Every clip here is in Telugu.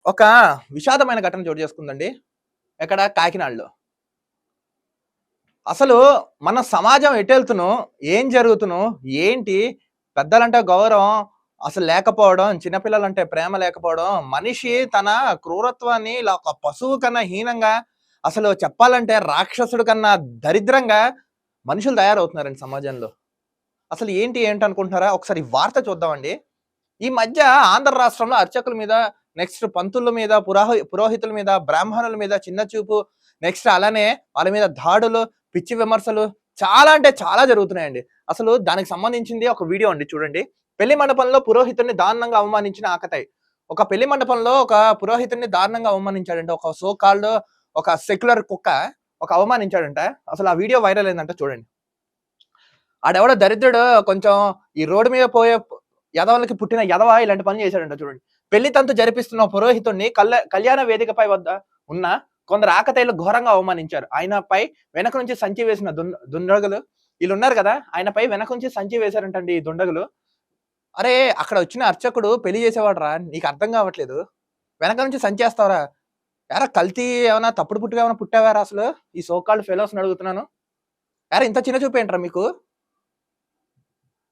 ఒక విషాదమైన ఘటన చోటు చేసుకుందండి. ఎక్కడ? కాకినాడలో. అసలు మన సమాజం ఎటెళ్తున్నో, ఏం జరుగుతున్నో, ఏంటి పెద్దలంటే గౌరవం అసలు లేకపోవడం, చిన్నపిల్లలంటే ప్రేమ లేకపోవడం, మనిషి తన క్రూరత్వాన్ని ఇలా ఒక పశువు కన్నా హీనంగా, అసలు చెప్పాలంటే రాక్షసుడి కన్నా దరిద్రంగా మనుషులు తయారవుతున్నారండి సమాజంలో. అసలు ఏంటనుకుంటున్నారా? ఒకసారి ఈ వార్త చూద్దామండి. ఈ మధ్య ఆంధ్ర రాష్ట్రంలో అర్చకుల మీద, నెక్స్ట్ పంతుల మీద, పురోహితుల మీద, బ్రాహ్మణుల మీద చిన్న చూపు, నెక్స్ట్ అలానే వాళ్ళ మీద దాడులు, పిచ్చి విమర్శలు చాలా అంటే చాలా జరుగుతున్నాయండి. అసలు దానికి సంబంధించింది ఒక వీడియో అండి చూడండి. పెళ్లి మండపంలో పురోహితుడిని దారుణంగా అవమానించిన ఆకతాయి. ఒక పెళ్లి మండపంలో ఒక పురోహితుడిని దారుణంగా అవమానించాడంట. ఒక సో కాల్డ్ ఒక సెక్యులర్ కుక్క అవమానించాడంట. అసలు ఆ వీడియో వైరల్ అయిందంట చూడండి. ఆడెవడో దరిద్రుడు కొంచెం ఈ రోడ్డు మీద పోయే యదవలకి పుట్టిన యదవ ఇలాంటి పని చేశాడంట చూడండి. పెళ్లి తంతు జరిపిస్తున్న పురోహితుడిని కళ్యాణ వేదికపై వద్ద ఉన్న కొందరు ఆకతాయిలు ఘోరంగా అవమానించారు. ఆయనపై వెనక నుంచి సంచి వేసిన దుండగులు వీళ్ళున్నారు కదా, ఆయనపై వెనక నుంచి సంచి వేశారంటండి ఈ దుండగులు. అరే అక్కడ వచ్చిన అర్చకుడు పెళ్లి చేసేవాడు రా, నీకు అర్థం కావట్లేదు, వెనక నుంచి సంచి వేస్తావరా? యారా కల్తీ ఏమైనా తప్పుడు పుట్టుగా ఏమైనా పుట్టావారా? అసలు ఈ సోకాల్డ్ ఫెలోస్ అడుగుతున్నాను. యారా ఇంత చిన్న చూపేంట్రా మీకు?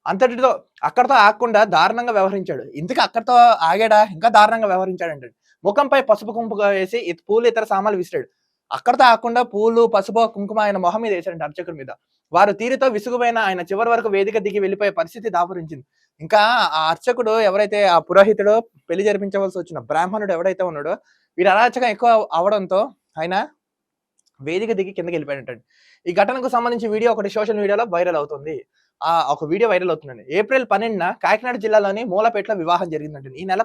అంతటితో అక్కడితో ఆగకుండా దారుణంగా వ్యవహరించాడు. ఇంతకీ అక్కడితో ఆగాడా? ఇంకా దారుణంగా వ్యవహరించాడంట. ముఖంపై పసుపు కుంకుమ వేసి పూలు ఇతర సామాన్లు విసిరాడు. అక్కడితో ఆగకుండా పూలు, పసుపు, కుంకుమ ఆయన మొహం మీద వేశాడంట అర్చకుడి మీద. వారు తీరుతో విసుగుపోయిన ఆయన చివరి వరకు వేదిక దిగి వెళ్ళిపోయే పరిస్థితి దాపురించింది. ఇంకా ఆ అర్చకుడు ఎవరైతే ఆ పురోహితుడు పెళ్లి జరిపించవలసి వచ్చిన బ్రాహ్మణుడు ఎవడైతే ఉన్నాడో వీడు అరాచకం ఎక్కువ అవడంతో ఆయన వేదిక దిగి కిందకి వెళ్ళిపోయాడంట. ఈ ఘటనకు సంబంధించి వీడియో ఒకటి సోషల్ మీడియాలో వైరల్ అవుతుంది. ఒక వీడియో వైరల్ అవుతుందండి. ఏప్రిల్ 12న కాకినాడ జిల్లాలోని మూలపేటలో వివాహం జరిగిందండి. ఈ నెల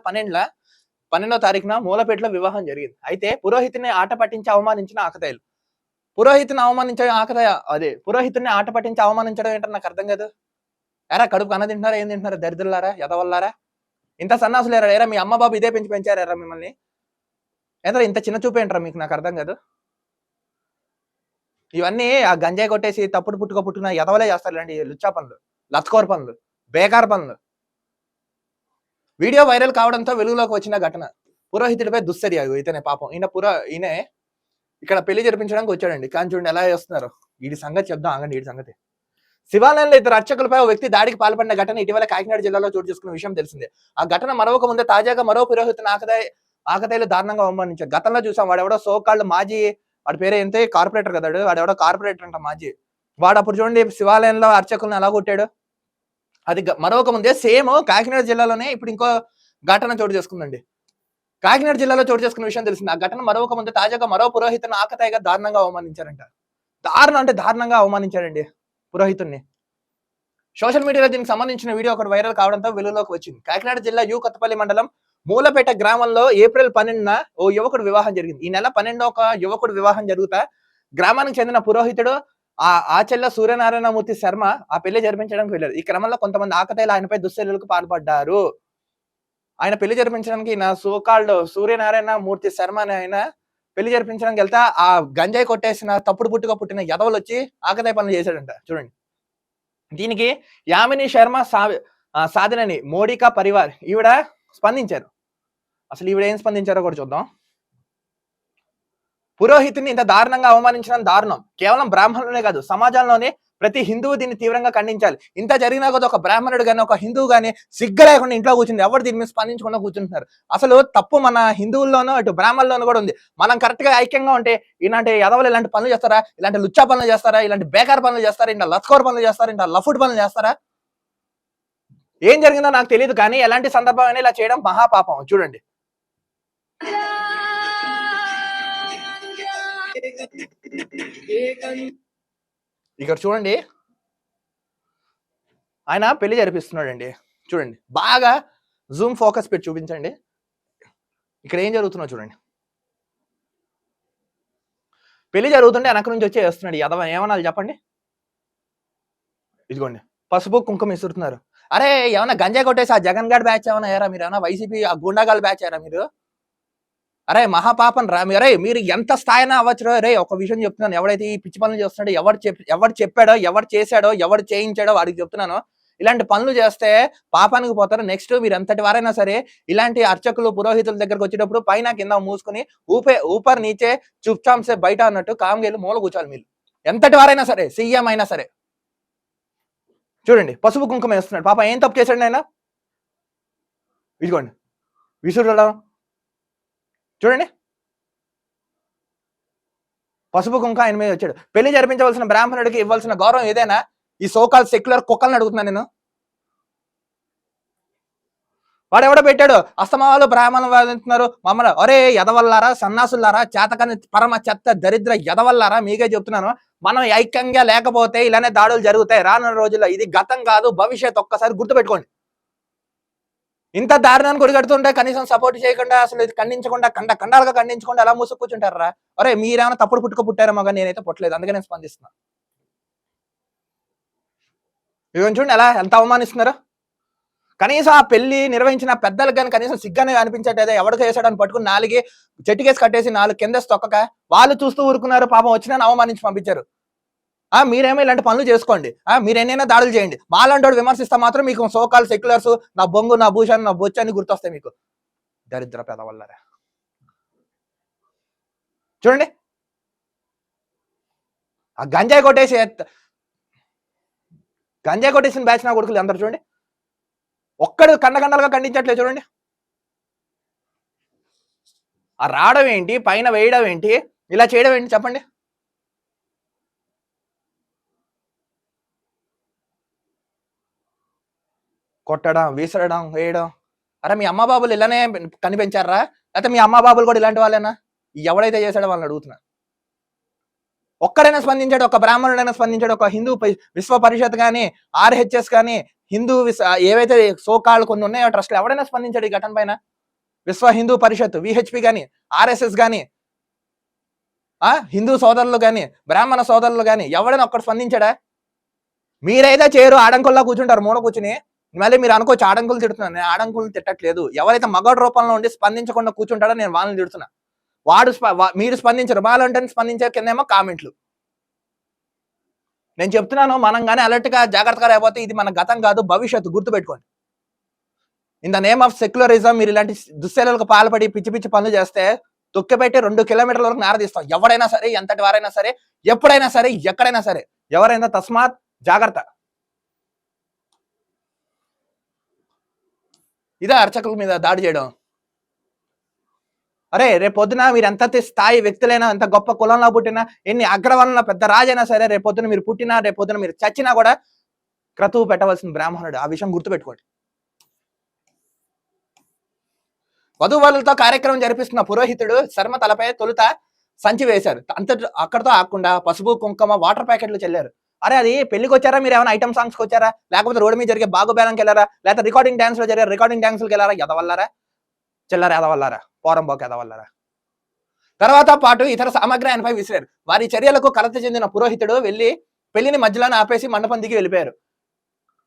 12వ తారీఖున మూలపేటలో వివాహం జరిగింది. అయితే పురోహితుని ఆట పట్టించి అవమానించిన ఆకతాయిలు. పురోహితుని ఆట పట్టించి అవమానించడం ఏంటో నాకు అర్థం కాదు. ఎరా కడుపు అన్న తింటున్నారా? ఏం తింటున్నారా? దరిద్రులారా, ఎదవల్లారా, ఇంత సన్నాసులు ఎరా? మీ అమ్మ బాబు ఇదే పెంచారా మిమ్మల్ని? ఏదరా ఇంత చిన్న చూపేంటారా మీకు? నాకు అర్థం కాదు. ఇవన్నీ ఆ గంజాయి కొట్టేసి తప్పుడు పుట్టుకున్న ఎదవలే చేస్తారులేండి లుచ్చా పనులు, లత్కోర్ పనులు, బేకార్ పనులు. వీడియో వైరల్ కావడంతో వెలుగులోకి వచ్చిన ఘటన. పురోహితుడిపై దుశ్చర్య. ఇతనే పాపం ఈయనే ఇక్కడ పెళ్లి జరిపించడానికి వచ్చాడండి. కానీ చూడండి ఎలా చేస్తున్నారు. వీడి సంగతి చెప్దాం ఆగండి. వీడి సంగతి శివాలయంలో ఇద్దరు అర్చకులపై ఓ వ్యక్తి దాడికి పాల్పడిన ఘటన ఇటీవల కాకినాడ జిల్లాలో చోటు చేసుకున్న విషయం తెలిసిందే. ఆ ఘటన మరొక ముందే తాజాగా మరో పురోహితుని ఆకతాయిలు దారుణంగా అవమానించారు. గతంలో చూసాం వాడెవడో సోకాళ్ళు మాజీ, వాడి పేరు ఏంటి, కార్పొరేటర్ కదా వాడెవడో కార్పొరేటర్ అంట మాజీ. వాడు అప్పుడు చూడండి శివాలయంలో అర్చకులను ఎలా కొట్టాడు. అది మరొక ముందే సేమ్ కాకినాడ జిల్లాలోనే ఇప్పుడు ఇంకో ఘటన చోటు చేసుకుందండి. కాకినాడ జిల్లాలో చోటు చేసుకున్న విషయం తెలిసింది. ఆ ఘటన మరొక ముందే తాజాగా మరో పురోహితుని ఆకతాయిగా దారుణంగా అవమానించారంట. దారుణంగా అవమానించాడండి పురోహితుడిని. సోషల్ మీడియాలో దీనికి సంబంధించిన వీడియో ఒకటి వైరల్ కావడంతో వెలుగులోకి వచ్చింది. కాకినాడ జిల్లా కొత్తపల్లి మండలం మూలపేట గ్రామంలో ఏప్రిల్ 12న ఓ యువకుడు వివాహం జరిగింది. ఈ నెల 12న ఒక యువకుడు వివాహం జరుగుతా గ్రామానికి చెందిన పురోహితుడు ఆచెల్ల సూర్యనారాయణమూర్తి శర్మ ఆ పెళ్లి జరిపించడానికి వెళ్ళారు. ఈ క్రమంలో కొంతమంది ఆకతాయిలు ఆయనపై దుశ్చర్యలకు పాల్పడ్డారు. ఆయన పెళ్లి జరిపించడానికి నా సోకాల్డ్ సూర్యనారాయణ మూర్తి శర్మ అని ఆయన పెళ్లి జరిపించడానికి వెళ్తే ఆ గంజాయి కొట్టేసిన తప్పుడు పుట్టిన యదవలు వచ్చి ఆకతాయి పనులు చేశాడంట చూడండి. దీనికి యామిని శర్మ సాధనని మోడికా పరివార్ ఈవిడ స్పందించారు. అసలు ఈవిడ ఏం స్పందించారో కూడా చూద్దాం. పురోహితుని ఇంత దారుణంగా అవమానించడం దారుణం. కేవలం బ్రాహ్మణులనే కాదు, సమాజంలోనే ప్రతి హిందువు దీన్ని తీవ్రంగా ఖండించాలి. ఇంత జరిగినా కూడా ఒక బ్రాహ్మణుడు గానీ ఒక హిందువు గానీ సిగ్గు లేకుండా ఇంట్లో కూర్చుంది. ఎవరు దీని మీద స్పందించకుండా కూర్చుంటున్నారు. అసలు తప్పు మన హిందువుల్లోనూ అటు బ్రాహ్మణుల్లోనూ కూడా ఉంది. మనం కరెక్ట్ గా ఐక్యంగా ఉంటే ఇలాంటి యదవలు ఇలాంటి పనులు చేస్తారా? ఇలాంటి లుచ్చా పనులు చేస్తారా? ఇలాంటి బేకార్ పనులు చేస్తారా? ఇంత లస్కోర్ పనులు చేస్తారా? ఇంత లఫుడ్ పనులు చేస్తారా? ఏం జరిగిందో నాకు తెలియదు, కానీ ఎలాంటి సందర్భం అయినా ఇలా చేయడం మహాపాపం. చూడండి ఇక్కడ చూడండి, ఆయన పెళ్లి జరిపిస్తున్నాడండి. చూడండి బాగా జూమ్ ఫోకస్ పెట్టి చూపించండి. ఇక్కడ ఏం జరుగుతుందో చూడండి. పెళ్లి జరుగుతుంటే వెనక నుంచి వచ్చి వేస్తున్నాడు యదవ. ఏమనాలి చెప్పండి. ఇదిగోండి పసుపు కుంకుమ ఇస్తున్నారు. అరే ఏమన్నా గంజా కొట్టేసి ఆ జగన్ గారి బ్యాచ్ ఏమన్నా అయ్యారా మీరు? ఏమన్నా వైసీపీ ఆ గుండాగాల బ్యాచ్ అయ్యారా మీరు? అరే మహాపాపం రా మీరు ఎంత స్థాయినా అవ్వచ్చు రే. ఒక విషయం చెప్తున్నాను, ఎవడైతే ఈ పిచ్చి పనులు చేస్తున్నాడో, ఎవరు చెప్పాడో, ఎవరు చేశాడో, ఎవరు చేయించాడో వాడికి చెప్తున్నాను, ఇలాంటి పనులు చేస్తే పాపానికి పోతారు. నెక్స్ట్ మీరు ఎంతటి వారైనా సరే ఇలాంటి అర్చకులు పురోహితుల దగ్గరకు వచ్చేటప్పుడు పైన కింద మూసుకుని ఊపర్ నీచే చుప్చాంసే బయట అన్నట్టు కామ్గేలు మూల కూర్చోాలి. మీరు ఎంతటి వారైనా సరే, సీఎం అయినా సరే. చూడండి పసుపు కుంకుమ వేస్తున్నాడు. పాప ఏం తప్పు చేశాడు ఆయన? ఇదిగోండి విసురుడడం చూడండి. పసుపు కుంక ఆయన మీద వచ్చాడు. పెళ్లి జరిపించవలసిన బ్రాహ్మణుడికి ఇవ్వాల్సిన గౌరవం ఏదైనా ఈ సోకాల్ సెక్యులర్ కుక్కల్ని అడుగుతున్నా నేను. వాడు ఎవడో పెట్టాడు అస్తమాలు బ్రాహ్మణులు వాదిస్తున్నారు మమ్మల్ని, ఒరే ఎదవల్లారా, సన్నాసులారా, చేతకని పరమ చెత్త దరిద్ర ఎదవల్లారా, మీకే చెప్తున్నాను. మనం ఐక్యంగా లేకపోతే ఇలానే దాడులు జరుగుతాయి రానున్న రోజుల్లో. ఇది గతం కాదు, భవిష్యత్. ఒక్కసారి గుర్తుపెట్టుకోండి. ఇంత దారుణాన్ని కొడిగడుతుంటే కనీసం సపోర్ట్ చేయకుండా, అసలు ఇది ఖండించకుండా, ఖండాలుగా ఖండించకుండా ఎలా మూసుకు కూర్చుంటారా? అరే మీరేమైనా తప్పుడు పుట్టుక కానీ నేనైతే పుట్టలేదు, అందుకే నేను స్పందిస్తున్నా. ఇవన్నీ చూడండి ఎంత అవమానిస్తున్నారో. కనీసం ఆ పెళ్లి నిర్వహించిన పెద్దలకు కానీ కనీసం సిగ్గానే అనిపించట్లేదా? ఎవరికి వేసాడని పట్టుకుని 4 చెట్టుకేసి కట్టేసి 4 కిందేసి తొక్కక వాళ్ళు చూస్తూ ఊరుకున్నారు. పాపం వచ్చినా అవమానించి పంపించారు. మీరేమో ఇలాంటి పనులు చేసుకోండి, మీరు ఎన్నైనా దాడులు చేయండి. మాలాంటి విమర్శిస్తా మాత్రం మీకు సోకాల్ సెక్యులర్స్, నా బొంగు, నా భూషణ్, నా బొచ్చని గుర్తొస్తాయి మీకు. దరిద్ర పెదవల్లారా. చూడండి ఆ గంజాయి కొట్టేసిన బ్యాచ్ నా కొడుకులు అందరు చూడండి. ఒక్కడు కండగా ఖండించట్లేదు చూడండి. ఆ రావడం ఏంటి, పైన వేయడం ఏంటి, ఇలా చేయడం ఏంటి చెప్పండి. కొట్టడం, విసరడం, వేయడం. అరే మీ అమ్మ బాబులు ఇలానే కనిపించారా? లేకపోతే మీ అమ్మ బాబులు కూడా ఇలాంటి వాళ్ళేనా? ఎవడైతే చేశాడో వాళ్ళని అడుగుతున్నా. ఒక్కడైనా స్పందించాడు, ఒక బ్రాహ్మణుడైనా స్పందించాడు, ఒక హిందూ విశ్వ పరిషత్ కానీ, ఆర్హెచ్ఎస్ కానీ, హిందూ ఏవైతే సోకాళ్ళు కొన్ని ఉన్నాయో ట్రస్ట్లు, ఎవడైనా స్పందించాడు ఈ ఘటన పైన? విశ్వ హిందూ పరిషత్, విహెచ్పి కానీ, ఆర్ఎస్ఎస్ కానీ, హిందూ సోదరులు కానీ, బ్రాహ్మణ సోదరులు కానీ ఎవడైనా ఒక్కడు స్పందించాడా? మీరైతే చేయరు, ఆడంకుల్లా కూర్చుంటారు మూల కూర్చుని. మళ్ళీ మీరు అనుకోవచ్చు ఆడంకులు తిడుతున్నాను. నేను ఆడంకులు తిట్టట్లేదు. ఎవరైతే మగవాడు రూపంలో ఉండి స్పందించకుండా కూర్చుంటాడో నేను వాళ్ళని తిడుతున్నా. మీరు స్పందించరు, వాళ్ళంటే స్పందించారు కిందేమో కామెంట్లు. నేను చెప్తున్నాను, మనం కానీ అలర్ట్ గా జాగ్రత్తగా లేకపోతే ఇది మన గతం కాదు, భవిష్యత్తు. గుర్తుపెట్టుకోండి. In the name of secularism మీరు ఇలాంటి దుశ్చర్యలకు పాల్పడి పిచ్చి పిచ్చి పనులు చేస్తే తొక్కిపెట్టి 2 కిలోమీటర్ల వరకు నారదీస్తాం. ఎవడైనా సరే, ఎంతటి వారైనా సరే, ఎప్పుడైనా సరే, ఎక్కడైనా సరే, ఎవరైనా తస్మాత్ జాగ్రత్త. ఇదే అర్చకుల మీద దాడి చేయడం. అరే రేపొద్దున మీరు ఎంత స్థాయి వ్యక్తులైనా, ఎంత గొప్ప కులంలో పుట్టినా, ఎన్ని అగ్రవర్ణ పెద్ద రాజైనా సరే, రేపొద్దున మీరు పుట్టినా, రేపొద్దున మీరు చచ్చినా కూడా క్రతువు పెట్టవలసిన బ్రాహ్మణుడు. ఆ విషయం గుర్తుపెట్టుకోండి. వధువులతో కార్యక్రమం జరిపిస్తున్న పురోహితుడు శర్మ తలపై తొలుత సంచి వేశారు. అక్కడితో ఆకుండా పసుపు, కుంకుమ, వాటర్ ప్యాకెట్లు చెల్లారు. అరే అది పెళ్లికి వచ్చారా, మీరు ఏమైనా ఐటమ్ సాంగ్స్కి వచ్చారా, లేకపోతే రోడ్డు మీద జరిగే బాగుబేలంకి వెళ్ళారా, లేకపోతే రికార్డింగ్ డాన్స్ లో జరిగే రికార్డింగ్ డాన్స్కి వెళ్ళారా? ఎదవల్లారా, చెల్లరా ఎదవల్లారా, పోరంబోకి ఎదవల్లారా. తర్వాత పాటు ఇతర సామాగ్రి ఆయనపై విసిరారు. వారి చర్యలకు కలత చెందిన పురోహితుడు వెళ్లి పెళ్లిని మధ్యలోనే ఆపేసి మండపం దిగి వెళ్ళిపోయారు.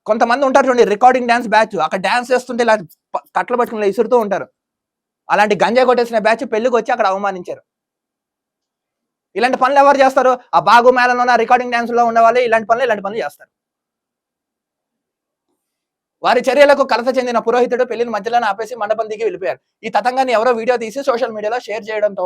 కొంతమంది ఉంటారు చూడండి, రికార్డింగ్ డాన్స్ బ్యాచ్, అక్కడ డాన్స్ చేస్తుంటే ఇలా కట్టలు పట్టుకుని విసురుతూ ఉంటారు. అలాంటి గంజా కొట్టేసిన బ్యాచ్ పెళ్లికి వచ్చి అక్కడ అవమానించారు. ఇలాంటి పనులు ఎవరు చేస్తారు? ఆ బాగు మేళంలో రికార్డింగ్ డాన్స్ లో ఉన్న వాళ్ళు ఇలాంటి పనులు చేస్తారు. వారి చర్యలకు కలత చెందిన పురోహితుడు పెళ్లిని మధ్యలోనే ఆపేసి మండపం దిగి వెళ్ళిపోయారు. ఈ తతంగాన్ని ఎవరో వీడియో తీసి సోషల్ మీడియాలో షేర్ చేయడంతో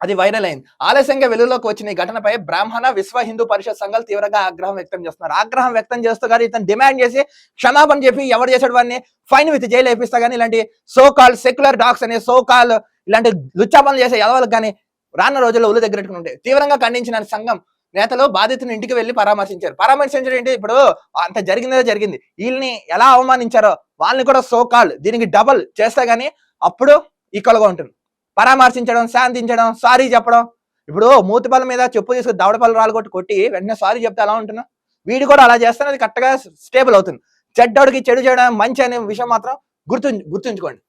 అది వైరల్ అయింది. ఆలస్యంగా వెలుగులోకి వచ్చిన ఈ ఘటనపై బ్రాహ్మణ విశ్వ హిందూ పరిషత్ సంఘాలు తీవ్రంగా ఆగ్రహం వ్యక్తం చేస్తున్నారు. ఆగ్రహం వ్యక్తం చేస్తూ గానీ ఇతను డిమాండ్ చేసి క్షమాపణ చెప్పి ఎవరు చేసాడు వాడిని ఫైన్ విత్ జైలు వేపిస్తా కానీ ఇలాంటి సోకాల్ సెక్యులర్ డాగ్స్ అనే సోకాల్ ఇలాంటి లుచ్చా పనులు చేసే ఎదవలకు కానీ రానున్న రోజుల్లో ఉల్లు దగ్గరెట్టుకుని ఉంటాయి. తీవ్రంగా ఖండించిన సంఘం నేతలు బాధితుని ఇంటికి వెళ్లి పరామర్శించడం ఏంటి? ఇప్పుడు అంత జరిగింది. వీళ్ళని ఎలా అవమానించారో వాళ్ళని కూడా సోకాల్ దీనికి డబల్ చేస్తే గానీ అప్పుడు ఈక్వల్గా ఉంటుంది. పరామర్శించడం, శాంతించడం, సారీ చెప్పడం. ఇప్పుడు మూతిపల్ల మీద చెప్పు తీసుకుని దవడపల్లి రాళ్ళు కొట్టి వెంటనే సారీ చెప్తే ఎలా ఉంటున్నా, వీడు కూడా అలా చేస్తేనే అది కరెక్ట్గా స్టేబుల్ అవుతుంది. చెడ్డోడికి చెడు చేయడం మంచి అనే విషయం మాత్రం గుర్తుంచుకోండి.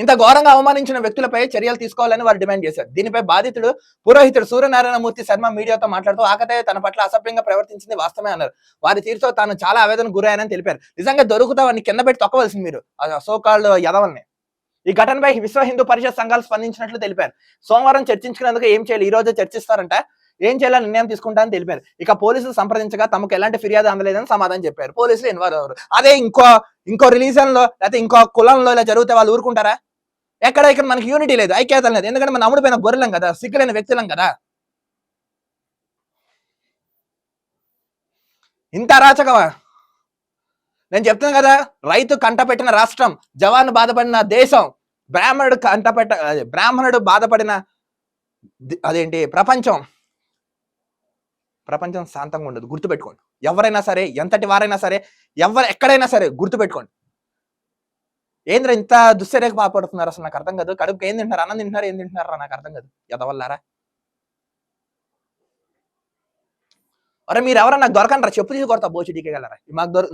ఇంత ఘోరంగా అవమానించిన వ్యక్తులపై చర్యలు తీసుకోవాలని వారు డిమాండ్ చేశారు. దీనిపై బాధితుడు పురోహితుడు సూర్యనారాయణమూర్తి శర్మ మీడియాతో మాట్లాడుతూ ఆకతాయి తన పట్ల అసభ్యంగా ప్రవర్తించింది వాస్తవమే అన్నారు. వారి తీరుతో తాను చాలా ఆవేదన గురయ్యానని తెలిపారు. నిజంగా దొరుకుతావని కింద పెట్టి తొక్కవలసింది మీరు సోకాళ్ళు యదవల్ని. ఈ ఘటనపై విశ్వ హిందూ పరిషత్ సంఘాలు స్పందించినట్లు తెలిపారు. సోమవారం చర్చించుకునేందుకు ఏం చేయాలి, ఈ రోజు చర్చిస్తారంట. ఏం చేయాలని నిర్ణయం తీసుకుంటా అని తెలిపారు. ఇక పోలీసులు సంప్రదించగా తమకు ఎలాంటి ఫిర్యాదు అందలేదని సమాధానం చెప్పారు. పోలీసులు ఇన్వాల్వ్ అవ్వరు. అదే ఇంకో రిలీజన్ లో లేకపోతే ఇంకో కులంలో ఇలా జరిగితే వాళ్ళు ఊరుకుంటారా? ఇక్కడ మనకి యూనిటీ లేదు, ఐక్యత లేదు. ఎందుకంటే మనం అమ్ముడుపోయిన గొర్రెలం కదా, సిగ్గులేని వ్యక్తులం కదా. ఇంత అరాచకమా? నేను చెప్తాను కదా, రైతు కంట పెట్టిన రాష్ట్రం, జవాను బాధపడిన దేశం, బ్రాహ్మణుడు బాధపడిన అదేంటి ప్రపంచం శాంతంగా ఉండదు. గుర్తుపెట్టుకోండి. ఎవరైనా సరే, ఎంతటి వారైనా సరే, ఎక్కడైనా సరే గుర్తుపెట్టుకోండి. ఏంద్ర ఇంత దుశ్చర్యకు పాల్పడుతున్నారు? అసలు నాకు అర్థం కాదు. కడుపుకి ఏం తింటున్నారు? అన్నం తింటున్నారు, ఏం తింటున్నారా? నాకు అర్థం కాదు. ఎదవల్లారా? అరే మీరు ఎవరన్నా నాకు దొరకంటారా? చెప్పు తీసి కొడతా బోచి డీకేగలరా?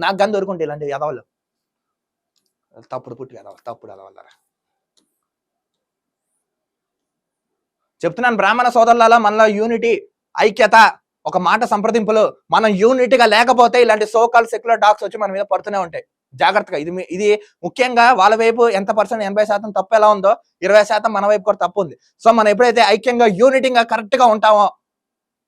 నాకు గన్ దొరుకుంటే ఇలాంటి ఎదవలు తప్పుడు పుట్టి తప్పుడు ఎదవల్లారా. చెప్తున్నాను బ్రాహ్మణ సోదరుల, మనలో యూనిటీ, ఐక్యత, ఒక మాట సంప్రదింపులు. మనం యూనిటీగా లేకపోతే ఇలాంటి సోకాల్ సెక్యులర్ డాక్స్ వచ్చి మన మీద పడుతూనే ఉంటాయి. జాగ్రత్తగా. ఇది ముఖ్యంగా వాళ్ళ వైపు ఎంత పర్సెంట్ 80% తప్పు ఎలా ఉందో 20% మన వైపు కూడా తప్పు ఉంది. సో మనం ఎప్పుడైతే ఐక్యంగా యూనిటీగా కరెక్ట్ గా ఉంటామో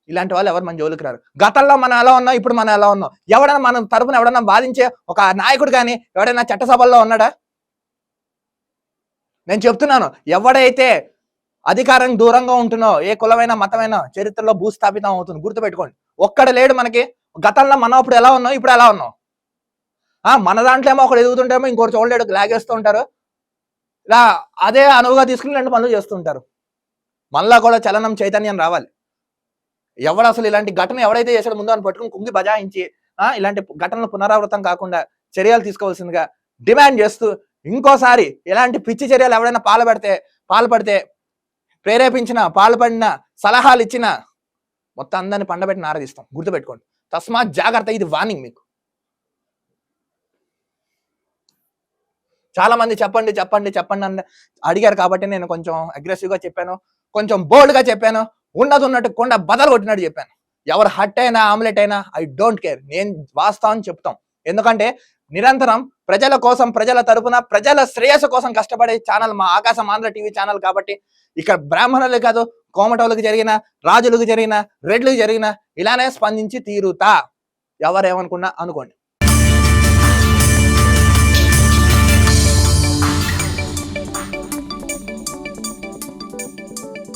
ఇలాంటి వాళ్ళు ఎవరు మన జోలికి రారు. గతంలో మనం ఎలా ఉన్నాం, ఇప్పుడు మనం ఎలా ఉన్నాం? ఎవడైనా మన తరపున ఎవడన్నా వాదించే ఒక నాయకుడు కానీ ఎవడైనా చట్టసభల్లో ఉన్నాడా? నేను చెప్తున్నాను, ఎవడైతే అధికారం దూరంగా ఉంటున్నో, ఏ కులమైన మతమైనా చరిత్రలో భూస్థాపితం అవుతుంది. గుర్తుపెట్టుకోండి. ఒక్కడ లేడు మనకి. గతంలో మనం అప్పుడు ఎలా ఉన్నాం, ఇప్పుడు ఎలా ఉన్నాం? మన దాంట్లో ఏమో ఒకడు ఎదుగుతుంటేమో ఇంకోటి చూడలేడు, లాగేస్తూ ఉంటారు. ఇలా అదే అనువుగా తీసుకుని 2 పనులు చేస్తుంటారు. మనలో కూడా చలనం, చైతన్యం రావాలి. ఎవడు అసలు ఇలాంటి ఘటన ఎవడైతే చేశాడో ముందు అని పట్టుకుని కుంగి బజాయించి ఇలాంటి ఘటనలు పునరావృతం కాకుండా చర్యలు తీసుకోవాల్సిందిగా డిమాండ్ చేస్తూ, ఇంకోసారి ఇలాంటి పిచ్చి చర్యలు ఎవడైనా పాల్పడితే ప్రేరేపించిన, పాల్పడిన, సలహాలు ఇచ్చిన మొత్తం అందరిని పండబెట్టి ఆరాధిస్తాం. గుర్తుపెట్టుకోండి. తస్మాత్ జాగ్రత్త. ఇది వార్నింగ్ మీకు. చాలా మంది చెప్పండి అని అడిగారు కాబట్టి నేను కొంచెం అగ్రెసివ్ గా చెప్పాను, కొంచెం బోల్డ్ గా చెప్పాను, ఉన్నట్టు కొండ బదలు కొట్టినట్టు చెప్పాను. ఎవరు హట్ అయినా, ఆమ్లెట్ అయినా ఐ డోంట్ కేర్. నేను వాస్తవం చెప్తాం. ఎందుకంటే నిరంతరం ప్రజల కోసం, ప్రజల తరపున, ప్రజల శ్రేయస్సు కోసం కష్టపడే ఛానల్ మా ఆకాశం ఆంధ్ర టీవీ ఛానల్. కాబట్టి ఇక్కడ బ్రాహ్మణులు కాదు, కోమటోళ్ళకి జరిగిన, రాజులకు జరిగిన, రెడ్లకు జరిగిన ఇలానే స్పందించి తీరుతా. ఎవరేమనుకున్నా అనుకోండి.